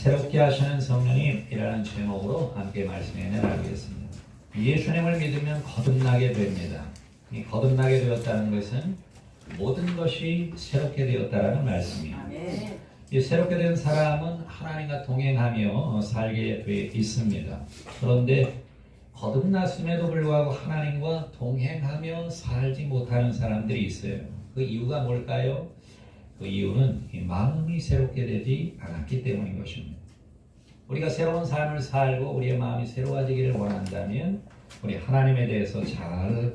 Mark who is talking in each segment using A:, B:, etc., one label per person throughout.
A: 새롭게 하시는 성령님이라는 제목으로 함께 말씀에 나가겠습니다. 예수님을 믿으면 거듭나게 됩니다. 이 거듭나게 되었다는 것은 모든 것이 새롭게 되었다라는 말씀이에요. 이 새롭게 된 사람은 하나님과 동행하며 살게 돼 있습니다. 그런데 거듭났음에도 불구하고 하나님과 동행하며 살지 못하는 사람들이 있어요. 그 이유가 뭘까요? 그 이유는 이 마음이 새롭게 되지 않았기 때문인 것입니다. 우리가 새로운 삶을 살고 우리의 마음이 새로워지기를 원한다면 우리 하나님에 대해서 잘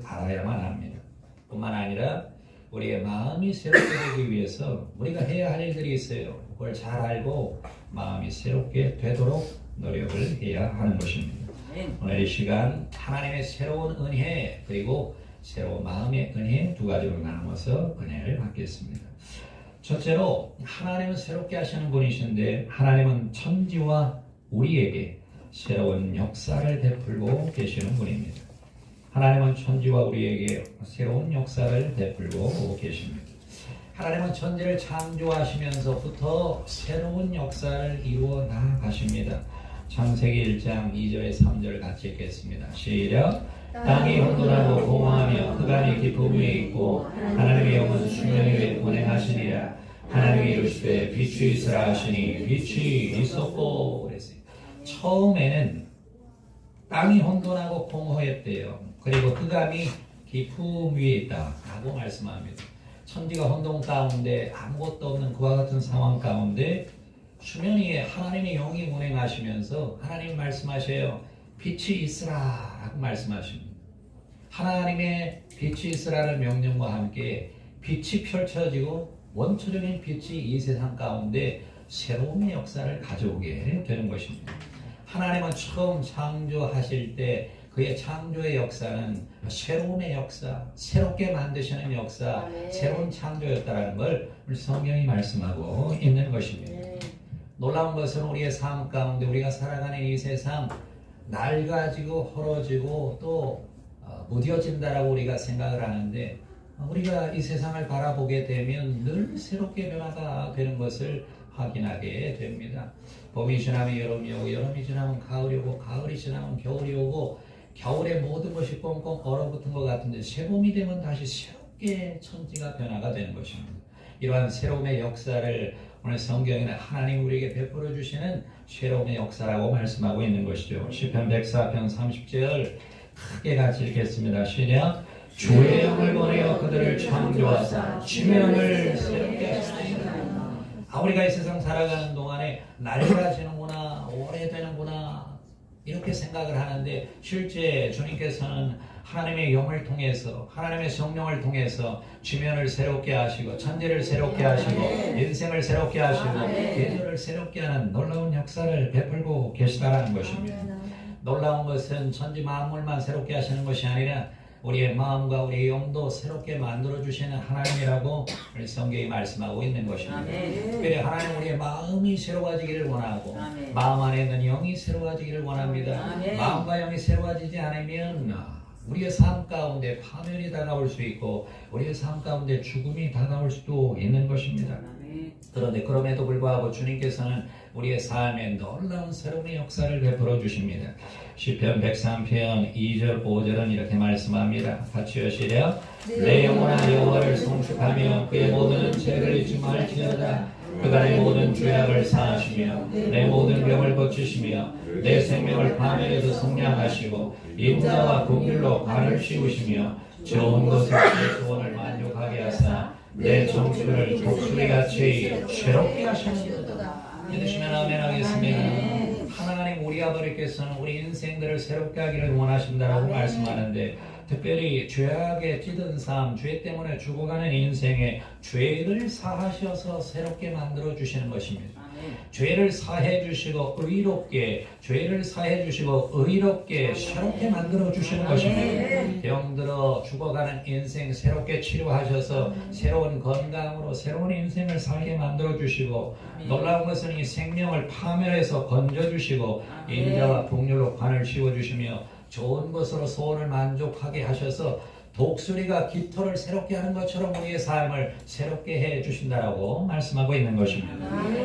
A: 알아야만 합니다. 뿐만 아니라 우리의 마음이 새롭게 되기 위해서 우리가 해야 할 일들이 있어요. 그걸 잘 알고 마음이 새롭게 되도록 노력을 해야 하는 것입니다. 오늘 이 시간 하나님의 새로운 은혜 그리고 새로운 마음의 은혜 두 가지로 나눠서 은혜를 받겠습니다. 첫째로 하나님은 새롭게 하시는 분이신데 하나님은 천지와 우리에게 새로운 역사를 베풀고 계시는 분입니다. 하나님은 천지와 우리에게 새로운 역사를 베풀고 계십니다. 하나님은 천지를 창조하시면서부터 새로운 역사를 이루어 나가십니다. 창세기 1장 2절에 3절 같이 읽겠습니다. 시작. 땅이 혼돈하고 공허하며 흑암이 깊음 위에 있고 하나님의 영은 수면 위에 운행하시니라. 하나님이 이르시되 빛이 있으라 하시니 빛이 있었고 그랬어요. 처음에는 땅이 혼돈하고 공허했대요. 그리고 흑암이 깊음 위에 있다라고 말씀합니다. 천지가 혼돈 가운데 아무것도 없는 그와 같은 상황 가운데 수면 위에 하나님의 영이 운행하시면서 하나님 말씀하셔요. 빛이 있으라 라고 말씀하십니다. 하나님의 빛이 있으라는 명령과 함께 빛이 펼쳐지고 원초적인 빛이 이 세상 가운데 새로움의 역사를 가져오게 되는 것입니다. 하나님은 처음 창조하실 때 그의 창조의 역사는 새로움의 역사, 새롭게 만드시는 역사, 새로운 창조였다는 걸 성경이 말씀하고 있는 것입니다. 놀라운 것은 우리의 삶 가운데 우리가 살아가는 이 세상 낡아지고 헐어지고 또 무뎌진다라고 우리가 생각을 하는데 우리가 이 세상을 바라보게 되면 늘 새롭게 변화가 되는 것을 확인하게 됩니다. 봄이 지나면 여름이 오고 여름이 지나면 가을이 오고 가을이 지나면 겨울이 오고 겨울에 모든 것이 꽁꽁 얼어붙은 것 같은데 새봄이 되면 다시 새롭게 천지가 변화가 되는 것입니다. 이러한 새로움의 역사를 오늘 성경에는 하나님 우리에게 베풀어 주시는 새로움의 역사라고 말씀하고 있는 것이죠. 시편 104편 30절 크게 같이 읽겠습니다. 시작. 주의 영을 보내어 그들을 창조하사 지면을 새롭게 하시나이다. 우리가 이 세상 살아가는 동안에 낡아지는구나 오래되는구나 이렇게 생각을 하는데 실제 주님께서는 하나님의 영을 통해서 하나님의 성령을 통해서 지면을 새롭게 하시고 천지를 새롭게 하시고 인생을 새롭게 하시고 계절을 새롭게 하는 놀라운 역사를 베풀고 계시다는 것입니다. 놀라운 것은 천지 만물만 새롭게 하시는 것이 아니라 우리의 마음과 우리의 영도 새롭게 만들어주시는 하나님이라고 우리 성경이 말씀하고 있는 것입니다. 특별히 하나님 우리의 마음이 새로워지기를 원하고 마음 안에 있는 영이 새로워지기를 원합니다. 마음과 영이 새로워지지 않으면 우리의 삶 가운데 파멸이 다가올 수 있고 우리의 삶 가운데 죽음이 다가올 수도 있는 것입니다. 그런데 그럼에도 불구하고 주님께서는 우리의 삶에 놀라운 새로운 역사를 베풀어 주십니다. 시편 103편 2절 5절은 이렇게 말씀합니다. 같이 하시려 내 영혼아 여호와를 송축하며 그의 모든 죄를 잊지 말지어다. 그가 내 모든 죄악을 사하시며 내 모든 병을 고치시며 내 생명을 파멸에서 성량하시고 인자와 긍휼로 관을 씌우시며 좋은 것을 내 소원을 만족하게 하사 내 정수를 독수리같이 새롭게 하시는도다. 믿으시면 아멘 하겠습니다. 하나님 우리 아버지께서는 우리 인생들을 새롭게 하기를 원하신다라고 말씀하는데 특별히 죄악에 찌든 삶, 죄 때문에 죽어가는 인생에 죄를 사하셔서 새롭게 만들어 주시는 것입니다. 죄를 사해 주시고 의롭게 죄를 사해 주시고 의롭게 새롭게 만들어 주시는 것입니다. 병들어 죽어가는 인생 새롭게 치료하셔서 새로운 건강으로 새로운 인생을 살게 만들어 주시고 놀라운 것은 이 생명을 파멸해서 건져 주시고 인자와 긍휼로 관을 씌워 주시며 좋은 것으로 소원을 만족하게 하셔서 독수리가 깃털을 새롭게 하는 것처럼 우리의 삶을 새롭게 해 주신다라고 말씀하고 있는 것입니다.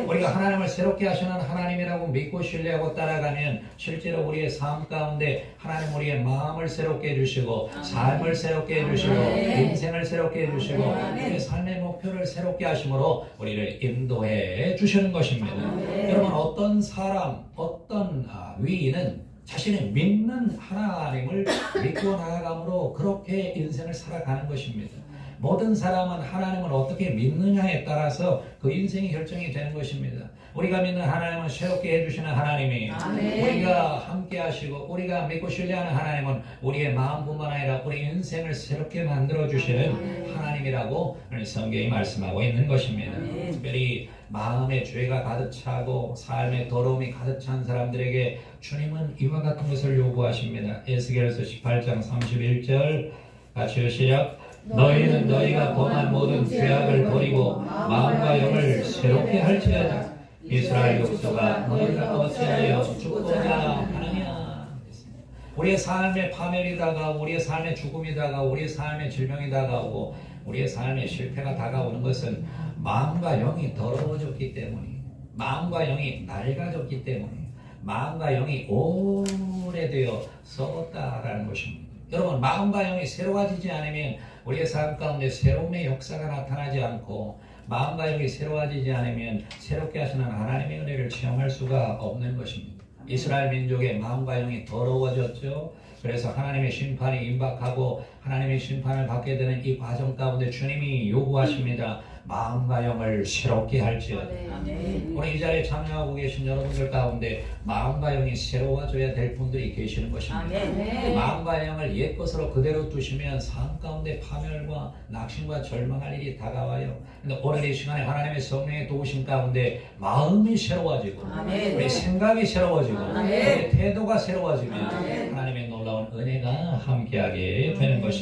A: 우리가 하나님을 새롭게 하시는 하나님이라고 믿고 신뢰하고 따라가면 실제로 우리의 삶 가운데 하나님 우리의 마음을 새롭게 해주시고 삶을 새롭게 해주시고 인생을 새롭게 해주시고 우리의 삶의 목표를 새롭게 하심으로 우리를 인도해 주시는 것입니다. 여러분 어떤 사람 어떤 위인은 자신의 믿는 하나님을 믿고 나아감으로 그렇게 인생을 살아가는 것입니다. 모든 사람은 하나님을 어떻게 믿느냐에 따라서 그 인생이 결정이 되는 것입니다. 우리가 믿는 하나님은 새롭게 해주시는 하나님이에요. 우리가 함께 하시고 우리가 믿고 신뢰하는 하나님은 우리의 마음뿐만 아니라 우리 인생을 새롭게 만들어 주시는 하나님이라고 성경이 말씀하고 있는 것입니다. 특별히 마음에 죄가 가득 차고 삶에 더러움이 가득 찬 사람들에게 주님은 이와 같은 것을 요구하십니다. 에스겔서 18장 31절 같이 시작. 너희는 너희가 범한 모든 죄악을 버리고 마음과 영을 새롭게 할지어다. 이스라엘 족속아 너희가 어찌하여 죽고자 하느냐. 우리의 삶의 파멸이 다가오고 우리의 삶의 죽음이 다가오고 우리의 삶의 질병이 다가오고 우리의 삶의 실패가 다가오는 것은 마음과 영이 더러워졌기 때문에 마음과 영이 낡아졌기 때문에 마음과 영이 오래되어 썩었다라는 것입니다. 여러분 마음과 영이 새로워지지 않으면 우리의 삶 가운데 새로움의 역사가 나타나지 않고 마음과 영이 새로워지지 않으면 새롭게 하시는 하나님의 은혜를 체험할 수가 없는 것입니다. 이스라엘 민족의 마음과 영이 더러워졌죠. 그래서 하나님의 심판이 임박하고 하나님의 심판을 받게 되는 이 과정 가운데 주님이 요구하십니다. 마음과 영을 새롭게 할지어다. 오늘 이 자리에 참여하고 계신 여러분들 가운데 마음과 영이 새로워져야 될 분들이 계시는 것입니다. 마음과 영을 옛 것으로 그대로 두시면 삶 가운데 파멸과 낙심과 절망할 일이 다가와요. 근데 오늘 이 시간에 하나님의 성령의 도우심 가운데 마음이 새로워지고 우리 생각이 새로워지고 우리 태도가 새로워지면 하나님의 놀라운 은혜가 함께하게 되는 것입니다.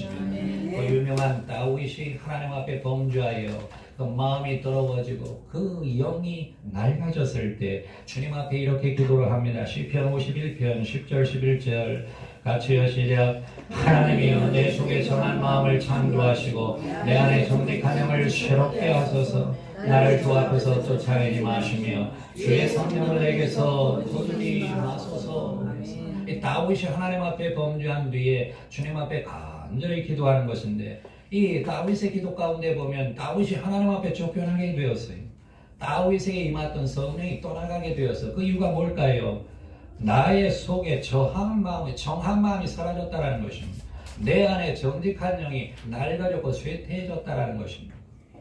A: 그 유명한 다윗이 하나님 앞에 범죄하여 그 마음이 더러워지고 그 영이 낡아졌을 때 주님 앞에 이렇게 기도를 합니다. 시편 51편 10절 11절 같이 시작. 하나님이여 내 속에 정한 마음을 창조하시고 내 안에 정직한 영을 새롭게 하소서. 나를 주 앞에서 쫓아내지 마시며 주의 성령을 내게서 거두지 마소서. 이 다윗이 하나님 앞에 범죄한 뒤에 주님 앞에 간절히 기도하는 것인데 이 다윗의 기도 가운데 보면 다윗이 하나님 앞에 쫓겨나게 되었어요. 다윗에게 임했던 성령이 떠나가게 되었어. 그 이유가 뭘까요? 나의 속에 정한 마음이 사라졌다라는 것입니다. 내 안에 정직한 영이 낡아졌고 쇠퇴해졌다라는 것입니다.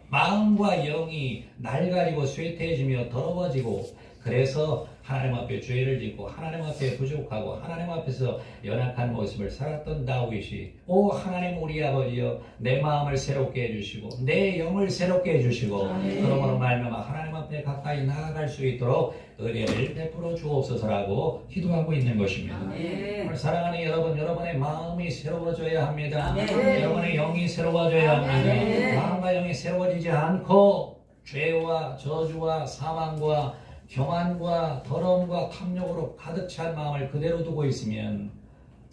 A: 마음과 영이 낡아지고 쇠퇴해지며 더러워지고 그래서 하나님 앞에 죄를 짓고 하나님 앞에 부족하고 하나님 앞에서 연약한 모습을 살았던 다윗이 오 하나님 우리 아버지여 내 마음을 새롭게 해주시고 내 영을 새롭게 해주시고 그러므로 말미암아 하나님 앞에 가까이 나아갈 수 있도록 은혜를 베풀어 주옵소서라고 기도하고 있는 것입니다. 오늘 사랑하는 여러분 여러분의 마음이 새로워져야 합니다. 여러분의 영이 새로워져야 합니다. 마음과 영이 새로워지지 않고 죄와 저주와 사망과 교만과 더러움과 탐욕으로 가득 찬 마음을 그대로 두고 있으면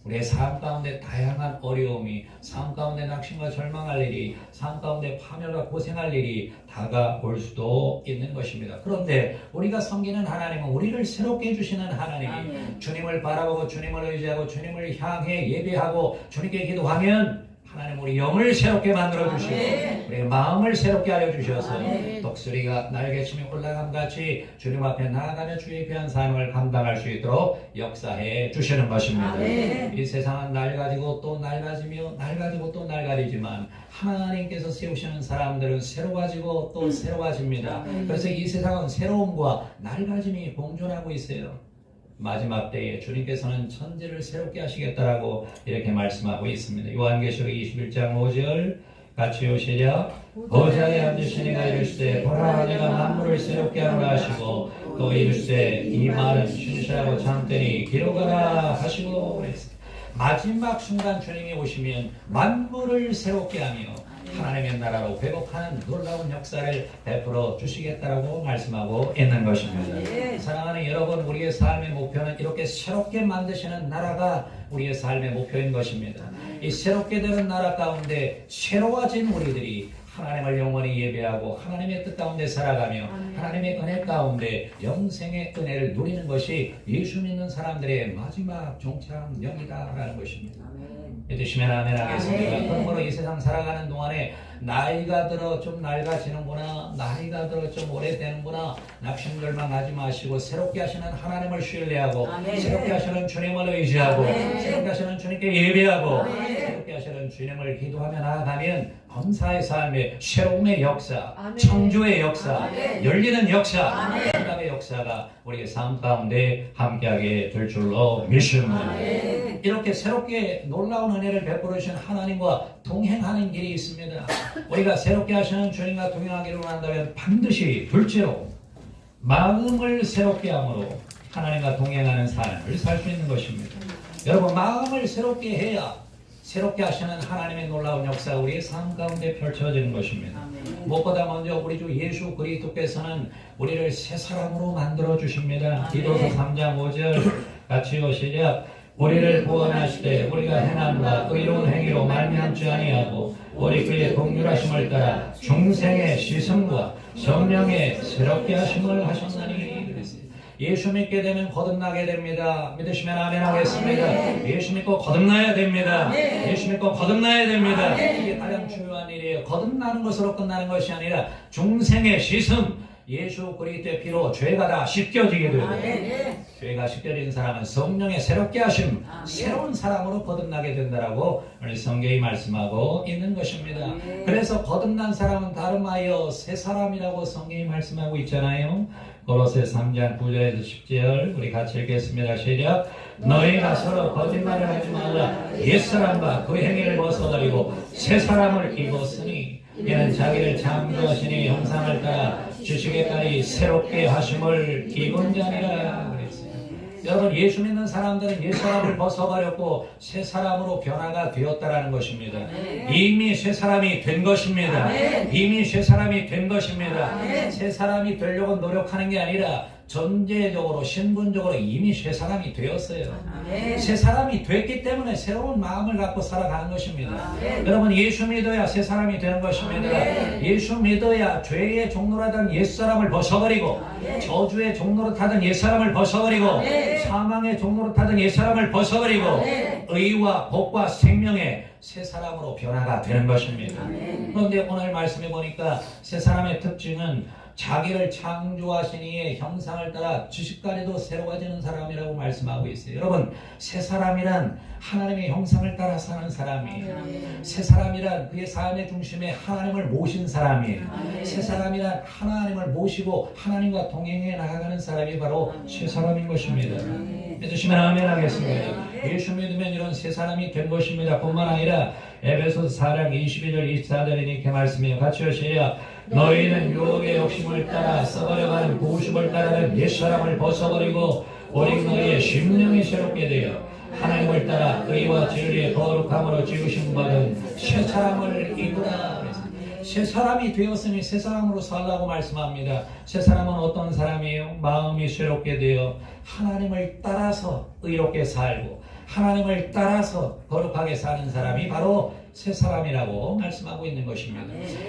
A: 우리의 삶 가운데 다양한 어려움이 삶 가운데 낙심과 절망할 일이 삶 가운데 파멸과 고생할 일이 다가올 수도 있는 것입니다. 그런데 우리가 섬기는 하나님은 우리를 새롭게 해주시는 하나님이 주님을 바라보고 주님을 의지하고 주님을 향해 예배하고 주님께 기도하면 하나님 우리 영을 새롭게 만들어주시고 우리의 마음을 새롭게 하여 주셔서 독수리가 날개치며 올라감같이 주님 앞에 나아가며 주의 귀한 삶을 감당할 수 있도록 역사해 주시는 것입니다. 이 세상은 낡아지고 또 낡아지며 낡아지고 또 낡아지지만 하나님께서 세우시는 사람들은 새로워지고 또 새로워집니다. 그래서 이 세상은 새로움과 낡아짐이 공존하고 있어요. 마지막 때에 주님께서는 천지를 새롭게 하시겠다라고 이렇게 말씀하고 있습니다. 요한계시록 21장 5절 같이 시작. 보좌에 앉으신 이가 이르시되 보라 내가 만물을 새롭게 하노라 하시고 또 이르시되 이 말은 신실하고 참되니 기록하라 하시고 그랬습니다. 마지막 순간 주님이 오시면 만물을 새롭게 하며 하나님의 나라로 회복하는 놀라운 역사를 베풀어 주시겠다라고 말씀하고 있는 것입니다. 사랑하는 여러분 여러분, 우리의 삶의 목표는 이렇게 새롭게 만드시는 나라가 우리의 삶의 목표인 것입니다. 이 새롭게 되는 나라 가운데 새로워진 우리들이 하나님을 영원히 예배하고 하나님의 뜻 가운데 살아가며 하나님의 은혜 가운데 영생의 은혜를 누리는 것이 예수 믿는 사람들의 마지막 종착역이다라는 것입니다. 믿으시면 아멘 하겠습니다. 그러므로 이 세상 살아가는 동안에 나이가 들어 좀 낡아지는구나, 나이가 들어 좀 오래되는구나, 낙심절망하지 마시고 새롭게 하시는 하나님을 신뢰하고 새롭게 하시는 주님을 의지하고 새롭게 하시는 주님께 예배하고 새롭게 하시는 주님을 기도하며 나아가면 범사의 삶의 새로움의 역사, 창조의 역사, 열리는 역사, 응답의 역사가 우리의 삶 가운데 함께하게 될 줄로 믿습니다. 이렇게 새롭게 놀라운 은혜를 베풀어 주신 하나님과 동행하는 길이 있습니다. 우리가 새롭게 하시는 주님과 동행하기를 원한다면 반드시 둘째로 마음을 새롭게 함으로 하나님과 동행하는 삶을 살 수 있는 것입니다. 여러분, 마음을 새롭게 해야 새롭게 하시는 하나님의 놀라운 역사가 우리의 삶 가운데 펼쳐지는 것입니다. 무엇보다 먼저 우리 주 예수 그리스도께서는 우리를 새 사람으로 만들어 주십니다. 디도서 3장 5절 같이요, 시작. 우리를 구원하시되 우리가 행한 바 의로운 행위로 말미암지 아니하고 우리 그의 동률하심을 따라 중생의 시승과 성령의 새롭게 하심을 하셨나니. 예수 믿게 되면 거듭나게 됩니다. 믿으시면 아멘 하겠습니다. 예수 믿고 거듭나야 됩니다. 예수 믿고 거듭나야 됩니다. 이게 가장 중요한 일이에요. 거듭나는 것으로 끝나는 것이 아니라 중생의 시승, 예수 그리스도의 피로 죄가 다 씻겨지게 되고 죄가 씻겨진 사람은 성령의 새롭게 하심, 새로운 사람으로 거듭나게 된다라고 오늘 성경이 말씀하고 있는 것입니다. 그래서 거듭난 사람은 다름하여 새 사람이라고 성경이 말씀하고 있잖아요. 고로새 3장 9절에서 10절 우리 같이 읽겠습니다. 시작. 너희가 서로 거짓말을 하지 말라. 옛사람과 그 행위를 벗어버리고 새 사람을 입었으니 이는 자기를 창조하시니 형상을 따라 주시기까지 새롭게 하심을 입은 자니라. 여러분, 예수 믿는 사람들은 옛사람을 벗어버렸고 새 사람으로 변화가 되었다라는 것입니다. 이미 새 사람이 된 것입니다. 이미 새 사람이 된 것입니다. 새 사람이 되려고 노력하는 게 아니라 전제적으로 신분적으로 이미 새 사람이 되었어요. 새 사람이 됐기 때문에 새로운 마음을 갖고 살아가는 것입니다. 여러분, 예수 믿어야 새 사람이 되는 것입니다. 예수 믿어야 죄의 종노릇하던 옛사람을 벗어버리고 저주의 종노릇하던 옛사람을 벗어버리고 사망의 종노릇하던 옛사람을 벗어버리고 의와 복과 생명의 새 사람으로 변화가 되는 것입니다. 그런데 오늘 말씀해 보니까 새 사람의 특징은 자기를 창조하신 이의 형상을 따라 지식까지도 새로워지는 사람이라고 말씀하고 있어요. 여러분, 새 사람이란 하나님의 형상을 따라 사는 사람이에요. 새 사람이란 그의 삶의 중심에 하나님을 모신 사람이에요. 새 사람이란 하나님을 모시고 하나님과 동행해 나아가는 사람이 바로 새 사람인 것입니다. 믿으시면 아멘 하겠습니다. 예수 믿으면 이런 새 사람이 된 것입니다. 뿐만 아니라 에베소서 4장 22절 24절에 이렇게 말씀해요. 같이 하시야. 너희는 유혹의 욕심을 따라 썩어려가는 부수을 따르는 옛사람을 벗어버리고 오직 너희의 심령이 새롭게 되어 하나님을 따라 의와 진리의 거룩함으로 지으신 받은 새 사람을 입으라. 새 사람이 되었으니 새 사람으로 살라고 말씀합니다. 새 사람은 어떤 사람이에요? 마음이 새롭게 되어 하나님을 따라서 의롭게 살고 하나님을 따라서 거룩하게 사는 사람이 바로 새 사람이라고 말씀하고 있는 것입니다.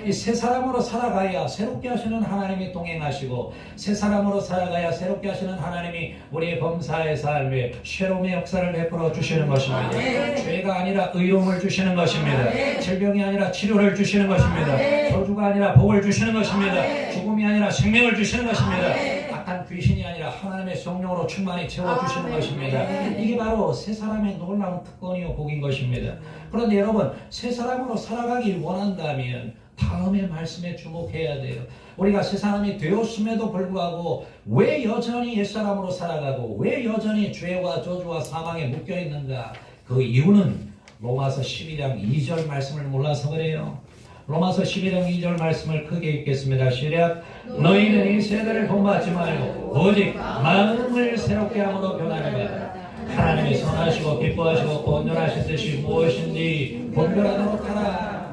A: 이 새 사람으로 살아가야 새롭게 하시는 하나님이 동행하시고 새 사람으로 살아가야 새롭게 하시는 하나님이 우리의 범사의 삶에 새로움의 역사를 베풀어 주시는 것입니다. 죄가 아니라 의로움을 주시는 것입니다. 질병이 아니라 치료를 주시는 것입니다. 저주가 아니라 복을 주시는 것입니다. 죽음이 아니라 생명을 주시는 것입니다. 악한 귀신이 아니라 하나님의 성령으로 충만히 채워주시는 것입니다. 이게 바로 새 사람의 놀라운 특권이요 복인 것입니다. 그런데 여러분, 새 사람으로 살아가길 원한다면 다음의 말씀에 주목해야 돼요. 우리가 새 사람이 되었음에도 불구하고 왜 여전히 옛사람으로 살아가고 왜 여전히 죄와 저주와 사망에 묶여있는가? 그 이유는 로마서 12장 2절 말씀을 몰라서 그래요. 로마서 12장 2절 말씀을 크게 읽겠습니다. 시작. 너희는 이 세대를 본받지 말고 오직 마음을 새롭게 함으로 변화를 받아 하나님이 선하시고 기뻐하시고 온전하신 뜻이 무엇인지 분별하도록 하라.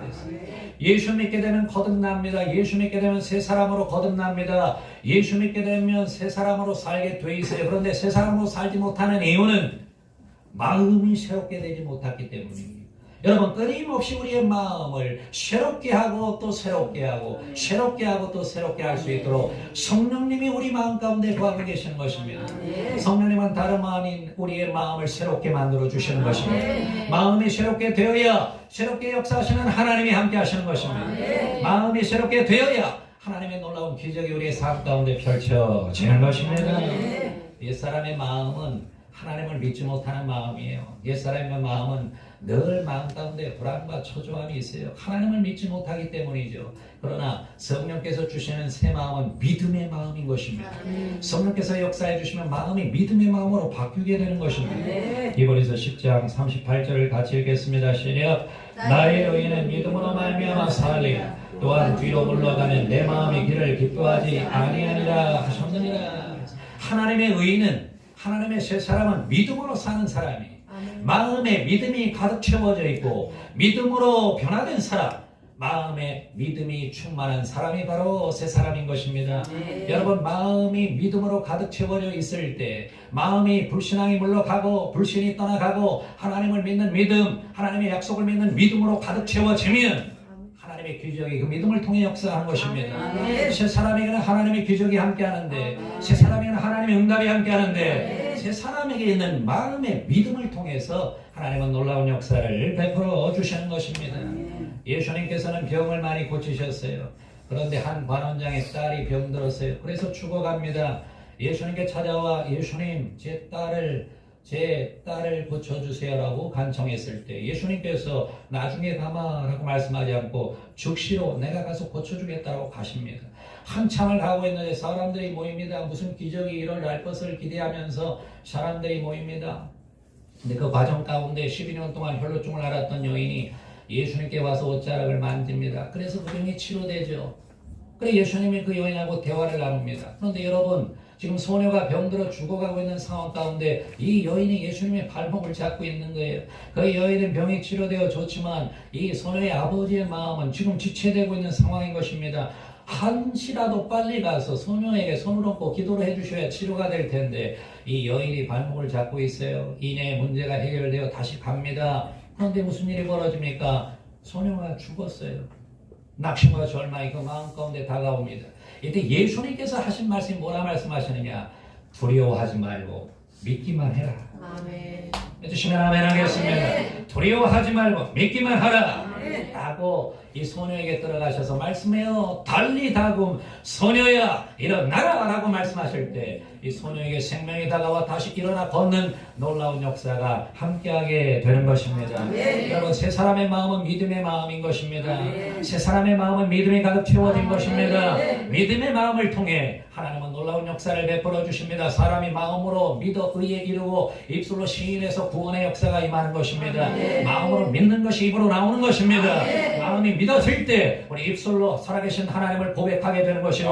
A: 예수 믿게 되면 거듭납니다. 예수 믿게 되면 새 사람으로 거듭납니다. 예수 믿게 되면 새 사람으로 살게 돼 있어요. 그런데 새 사람으로 살지 못하는 이유는 마음이 새롭게 되지 못했기 때문입니다. 여러분, 끊임없이 우리의 마음을 새롭게 하고 또 새롭게 하고 새롭게 하고 또 새롭게 할 수 있도록 성령님이 우리 마음 가운데 거하고 계시는 것입니다. 성령님은 다름 아닌 우리의 마음을 새롭게 만들어 주시는 것입니다. 마음이 새롭게 되어야 새롭게 역사하시는 하나님이 함께 하시는 것입니다. 마음이 새롭게 되어야 하나님의 놀라운 기적이 우리의 삶 가운데 펼쳐지는 것입니다. 옛사람의 마음은 하나님을 믿지 못하는 마음이에요. 옛사람의 마음은 늘 마음 가운데 불안과 초조함이 있어요. 하나님을 믿지 못하기 때문이죠. 그러나 성령께서 주시는 새 마음은 믿음의 마음인 것입니다. 성령께서 역사해 주시면 마음이 믿음의 마음으로 바뀌게 되는 것입니다. 히브리서 10장 38절을 같이 읽겠습니다. 시작. 나의 의인은 믿음으로 말미암아 살리라. 또한 뒤로 물러가면 내 마음이 길을 기뻐하지 아니하니라 하셨느니라. 하나님의 의인은, 하나님의 새 사람은 믿음으로 사는 사람이, 마음에 믿음이 가득 채워져 있고 믿음으로 변화된 사람, 마음에 믿음이 충만한 사람이 바로 새 사람인 것입니다. 여러분, 마음이 믿음으로 가득 채워져 있을 때 마음이 불신앙이 물러가고 불신이 떠나가고 하나님을 믿는 믿음, 하나님의 약속을 믿는 믿음으로 가득 채워지면 하나님의 기적이 그 믿음을 통해 역사하는 것입니다. 새 사람에게는 하나님의 기적이 함께하는데, 새 사람에게는 하나님의 응답이 함께하는데, 새 사람에게 있는 마음의 믿음을 통해서 하나님은 놀라운 역사를 베풀어 주시는 것입니다. 예수님께서는 병을 많이 고치셨어요. 그런데 한 관원장의 딸이 병들었어요. 그래서 죽어갑니다. 예수님께 찾아와 예수님, 제 딸을 고쳐주세요라고 간청했을 때 예수님께서 나중에 가마라고 말씀하지 않고 즉시로 내가 가서 고쳐주겠다고 가십니다. 한참을 가고 있는데 사람들이 모입니다. 무슨 기적이 일어날 것을 기대하면서 사람들이 모입니다. 근데 그 과정 가운데 12년 동안 혈루증을 앓았던 여인이 예수님께 와서 옷자락을 만집니다. 그래서 그 병이 치료되죠. 그래 예수님이 그 여인하고 대화를 나눕니다. 그런데 여러분, 지금 소녀가 병들어 죽어가고 있는 상황 가운데 이 여인이 예수님의 발목을 잡고 있는 거예요. 그 여인은 병이 치료되어 좋지만 이 소녀의 아버지의 마음은 지금 지체되고 있는 상황인 것입니다. 한시라도 빨리 가서 소녀에게 손을 얹고 기도를 해주셔야 치료가 될 텐데 이 여인이 발목을 잡고 있어요. 이내 문제가 해결되어 다시 갑니다. 그런데 무슨 일이 벌어집니까? 소녀가 죽었어요. 낙심과 절망이 그 마음 가운데 다가옵니다. 이때 예수님께서 하신 말씀이 뭐라 말씀하시느냐? 두려워하지 말고 믿기만 해라.
B: 아멘.
A: 해주시면 아멘 하겠습니다. 두려워하지 말고 믿기만 하라. 라고 이 소녀에게 들어가셔서 말씀해요. 달리 다금 소녀야 일어나라 라고 말씀하실 때 이 소녀에게 생명이 다가와 다시 일어나 걷는 놀라운 역사가 함께하게 되는 것입니다. 여러분, 새 사람의 마음은 믿음의 마음인 것입니다. 새 사람의 마음은 믿음이 가득 채워진 것입니다. 믿음의 마음을 통해 하나님은 놀라운 역사를 베풀어 주십니다. 사람이 마음으로 믿어 의에 이르고 입술로 시인해서 구원의 역사가 임하는 것입니다. 마음으로 믿는 것이 입으로 나오는 것입니다. 마음이 믿어질 때 우리 입술로 살아계신 하나님을 고백하게 되는 것이고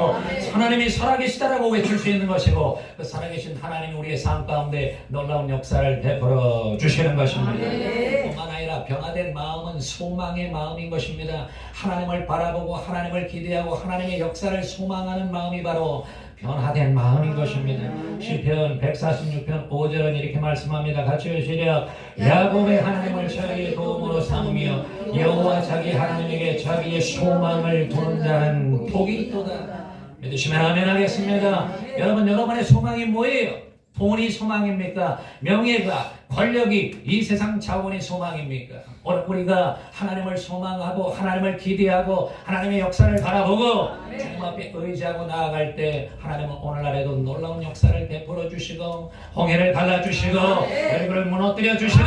A: 하나님이 살아계시다라고 외칠 수 있는 것이고 그 살아계신 하나님이 우리의 삶 가운데 놀라운 역사를 베풀어 주시는 것입니다. 뿐만 아니라 변화된 마음은 소망의 마음인 것입니다. 하나님을 바라보고 하나님을 기대하고 하나님의 역사를 소망하는 마음이 바로 변화된 마음인 것입니다. 시편 146편 5절은 이렇게 말씀합니다. 같이 시작. 야곱의 하나님을 자기의 도움으로 삼으며 여호와 자기 하나님에게 자기의 소망을 두는 자는 복이 있도다. 믿으시면 아멘 하겠습니다. 여러분의 소망이 뭐예요? 돈이 소망입니까? 명예가, 권력이, 이 세상 자원이 소망입니까? 우리가 하나님을 소망하고 하나님을 기대하고 하나님의 역사를 바라보고 주님 앞에 의지하고 나아갈 때 하나님은 오늘날에도 놀라운 역사를 베풀어 주시고 홍해를 갈라주시고 열국을 무너뜨려 주시고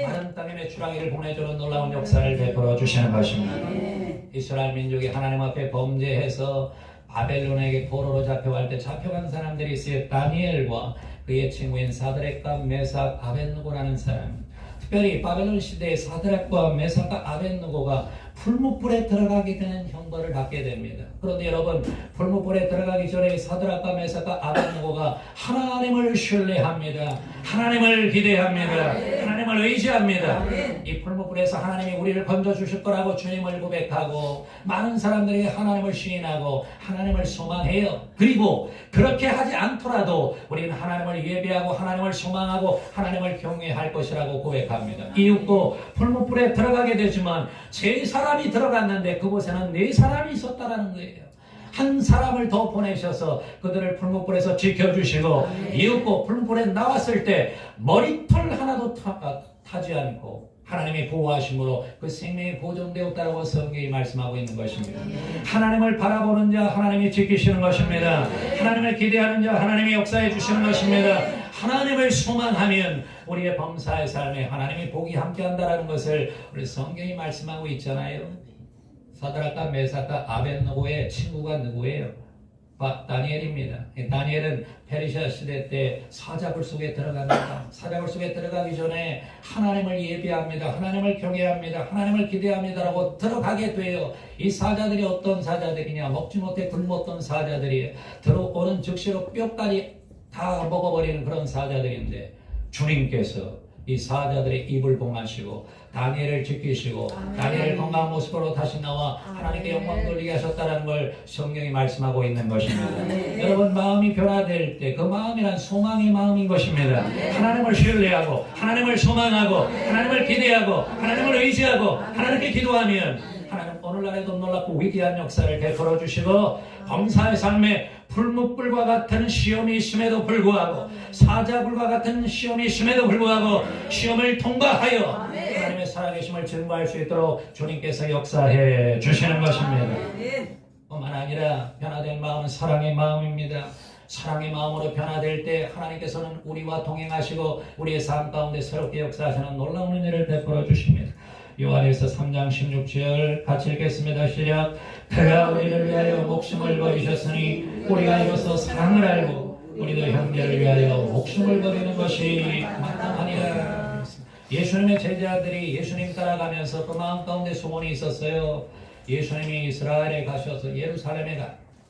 A: 마른 땅에 메추라기를 보내주는 놀라운 역사를 베풀어 주시는 것입니다. 이스라엘 민족이 하나님 앞에 범죄해서 바벨론에게 포로로 잡혀갈 때 잡혀간 사람들이 있어요. 다니엘과 그의 친구인 사드락과 메삭 아벳느고라는 사람. 특별히 바벨론 시대의 사드락과 메삭과 아벳느고가 풀무불에 들어가게 되는 형벌을 받게 됩니다. 그런데 여러분, 풀무불에 들어가기 전에 사드락과 메삭과 아벳느고가 하나님을 신뢰합니다. 하나님을 기대합니다. 하나님을 의지합니다.
B: 아멘.
A: 이 풀무불에서 하나님이 우리를 건져주실 거라고 주님을 고백하고 많은 사람들이 하나님을 시인하고 하나님을 소망해요. 그리고 그렇게 하지 않더라도 우리는 하나님을 예배하고 하나님을 소망하고 하나님을 경외할 것이라고 고백합니다. 이웃도 풀무불에 들어가게 되지만 세 사람이 들어갔는데 그곳에는 네 사람이 있었다는 거예요. 한 사람을 더 보내셔서 그들을 풀무불에서 지켜주시고 이윽고 풀무불에 나왔을 때 머리털 하나도 타지 않고 하나님의 보호하심으로 그 생명이 보존되었다고 성경이 말씀하고 있는 것입니다. 하나님을 바라보는 자 하나님이 지키시는 것입니다. 하나님을 기대하는 자 하나님이 역사해 주시는 것입니다. 하나님을 소망하면 우리의 범사의 삶에 하나님의 복이 함께한다는 것을 우리 성경이 말씀하고 있잖아요. 사드락과 메삭과 아벳느고의 친구가 누구예요? 다니엘입니다. 다니엘은 페르시아 시대 때 사자굴 속에 들어갑니다. 사자굴 속에 들어가기 전에 하나님을 예배합니다. 하나님을 경외합니다. 하나님을 기대합니다라고 들어가게 돼요. 이 사자들이 어떤 사자들이냐? 먹지 못해 굶었던 사자들이에요. 들어오는 즉시로 뼈까지 다 먹어버리는 그런 사자들인데 주님께서 이 사자들의 입을 봉하시고 다니엘을 지키시고 다니엘을 건강한 모습으로 다시 나와 하나님께 영광 돌리게 하셨다는 걸 성경이 말씀하고 있는 것입니다. 여러분 마음이 변화될 때 그 마음이란 소망의 마음인 것입니다. 하나님을 신뢰하고 하나님을 소망하고 하나님을 기대하고 하나님을 의지하고 하나님께 기도하면 하나님 오늘날에도 놀랍고 위대한 역사를 베풀어 주시고 범사의 삶에 풀무불과 같은 시험이 있음에도 불구하고 사자굴과 같은 시험이 있음에도 불구하고 시험을 통과하여 하나님의 살아계심을 증거할 수 있도록 주님께서 역사해 주시는 것입니다. 뿐만 아니라 변화된 마음은 사랑의 마음입니다. 사랑의 마음으로 변화될 때 하나님께서는 우리와 동행하시고 우리의 삶 가운데 새롭게 역사하시는 놀라운 은혜를 베풀어 주십니다. 요한일서 3장 16절 같이 읽겠습니다. 시작. 그가 우리를 위하여 목숨을 버리셨으니 우리가 이로써 사랑을 알고 우리도 형제를 위하여 목숨을 버리는 것이 마땅하니라. 예수님의 제자들이 예수님 따라가면서 그 마음 가운데 소원이 있었어요. 예수님이 이스라엘에 가셔서 예루살렘에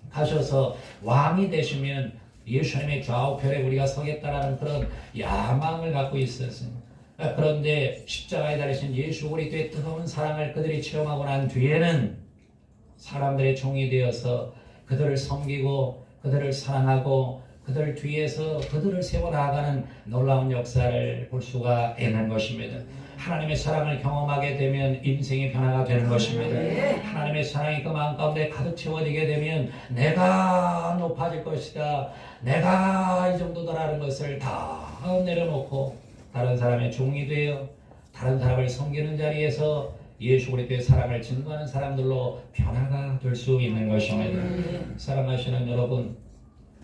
A: 가셔서 왕이 되시면 예수님의 좌우편에 우리가 서겠다라는 그런 야망을 갖고 있었습니다. 그런데 십자가에 달리신 예수 그리스도의 뜨거운 사랑을 그들이 체험하고 난 뒤에는 사람들의 종이 되어서 그들을 섬기고 그들을 사랑하고 그들 뒤에서 그들을 세워나가는 놀라운 역사를 볼 수가 있는 것입니다. 하나님의 사랑을 경험하게 되면 인생의 변화가 되는 것입니다. 하나님의 사랑이 그 마음 가운데 가득 채워지게 되면 내가 높아질 것이다. 내가 이 정도다라는 것을 다 내려놓고 다른 사람의 종이 되어 다른 사람을 섬기는 자리에서 예수 그리스도의 사랑을 증거하는 사람들로 변화가 될 수 있는 것입니다. 사랑하시는 여러분,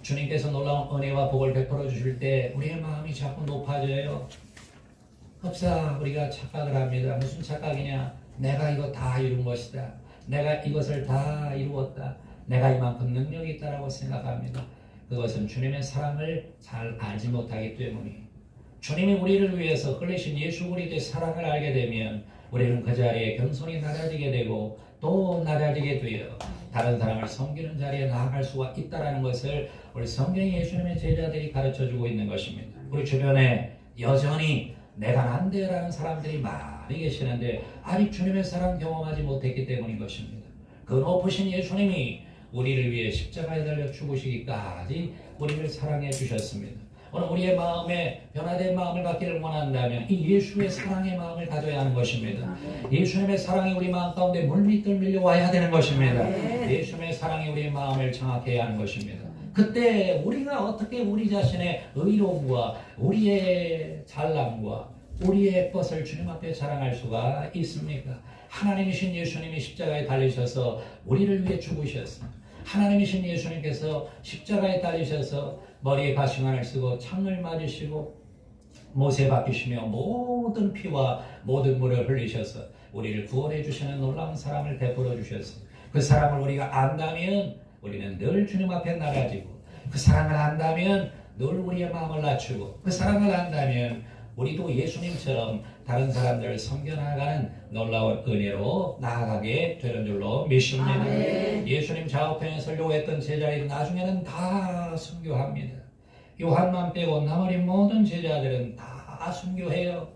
A: 주님께서 놀라운 은혜와 복을 베풀어 주실 때 우리의 마음이 자꾸 높아져요. 흡사 우리가 착각을 합니다. 무슨 착각이냐? 내가 이거 다 이룬 것이다. 내가 이것을 다 이루었다. 내가 이만큼 능력이 있다라고 생각합니다. 그것은 주님의 사랑을 잘 알지 못하기 때문이에요. 주님이 우리를 위해서 흘리신 예수 그리스도의 사랑을 알게 되면 우리는 그 자리에 겸손히 낮아지게 되고 또 낮아지게 되어 다른 사람을 섬기는 자리에 나아갈 수가 있다는 것을 우리 성경의 예수님의 제자들이 가르쳐주고 있는 것입니다. 우리 주변에 여전히 내가 안 돼라는 사람들이 많이 계시는데 아직 주님의 사랑 경험하지 못했기 때문인 것입니다. 그 높으신 예수님이 우리를 위해 십자가에 달려 죽으시기까지 우리를 사랑해 주셨습니다. 오늘 우리의 마음에 변화된 마음을 갖기를 원한다면 이 예수의 사랑의 마음을 가져야 하는 것입니다. 예수님의 사랑이 우리 마음 가운데 물밀듯 밀려와야 되는 것입니다. 예수님의 사랑이 우리의 마음을 장악해야 하는 것입니다. 그때 우리가 어떻게 우리 자신의 의로움과 우리의 잘남과 우리의 것을 주님 앞에 자랑할 수가 있습니까? 하나님이신 예수님이 십자가에 달리셔서 우리를 위해 죽으셨습니다. 하나님이신 예수님께서 십자가에 달리셔서 머리에 가시관을 쓰고 창을 맞으시고 못에 박히시며 모든 피와 모든 물을 흘리셔서 우리를 구원해 주시는 놀라운 사랑을 베풀어 주셨습니다. 그 사랑을 우리가 안다면 우리는 늘 주님 앞에 나가지고 그 사랑을 안다면 늘 우리의 마음을 낮추고 그 사랑을 안다면 우리도 예수님처럼 다른 사람들을 섬겨나가는 놀라운 은혜로 나아가게 되는 줄로 믿습니다. 예수님 좌우편에 서려고 했던 제자들이 나중에는 다 순교합니다. 요한만 빼고 나머지 모든 제자들은 다 순교해요.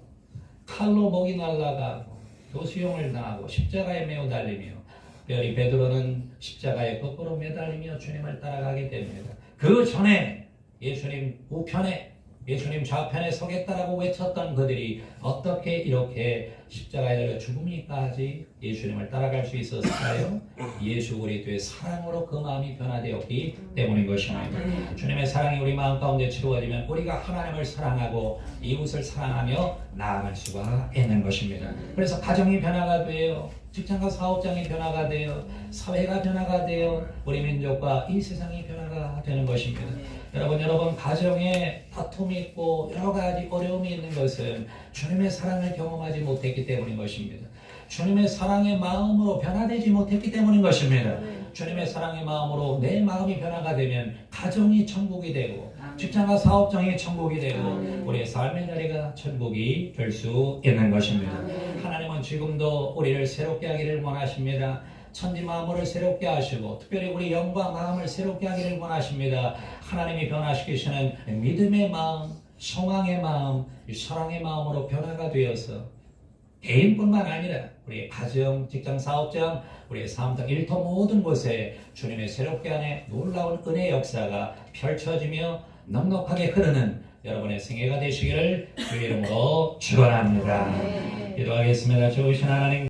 A: 칼로 목이 날아가고 교수형을 당하고 십자가에 매어 달리며 특별히 베드로는 십자가에 거꾸로 매달리며 주님을 따라가게 됩니다. 그 전에 예수님 우편에 예수님 좌편에 서겠다라고 외쳤던 그들이 어떻게 이렇게 십자가에 달려 죽음이까지 예수님을 따라갈 수 있었을까요? 예수 그리스도의 사랑으로 그 마음이 변화되었기 때문인 것입니다. 주님의 사랑이 우리 마음 가운데 치루어지면 우리가 하나님을 사랑하고 이웃을 사랑하며 나아갈 수가 있는 것입니다. 그래서 가정이 변화가 돼요. 직장과 사업장이 변화가 돼요. 사회가 변화가 돼요. 우리 민족과 이 세상이 변화가 되는 것입니다. 여러분 가정에 다툼이 있고 여러 가지 어려움이 있는 것은 주님의 사랑을 경험하지 못했기 때문인 것입니다. 주님의 사랑의 마음으로 변화되지 못했기 때문인 것입니다. 주님의 사랑의 마음으로 내 마음이 변화가 되면 가정이 천국이 되고 직장과 사업장이 천국이 되고 우리의 삶의 자리가 천국이 될 수 있는 것입니다. 하나님은 지금도 우리를 새롭게 하기를 원하십니다. 천지 마음을 새롭게 하시고 특별히 우리 영과 마음을 새롭게 하기를 원하십니다. 하나님이 변화시키시는 믿음의 마음, 소망의 마음, 사랑의 마음으로 변화가 되어서 개인뿐만 아니라 우리의 가정, 직장, 사업장, 우리의 삶 등 일터 모든 곳에 주님의 새롭게 하는 놀라운 은혜의 역사가 펼쳐지며 넉넉하게 흐르는 여러분의 생애가 되시기를 주의 이름으로 축원합니다. 기도하겠습니다. 좋으신 하나님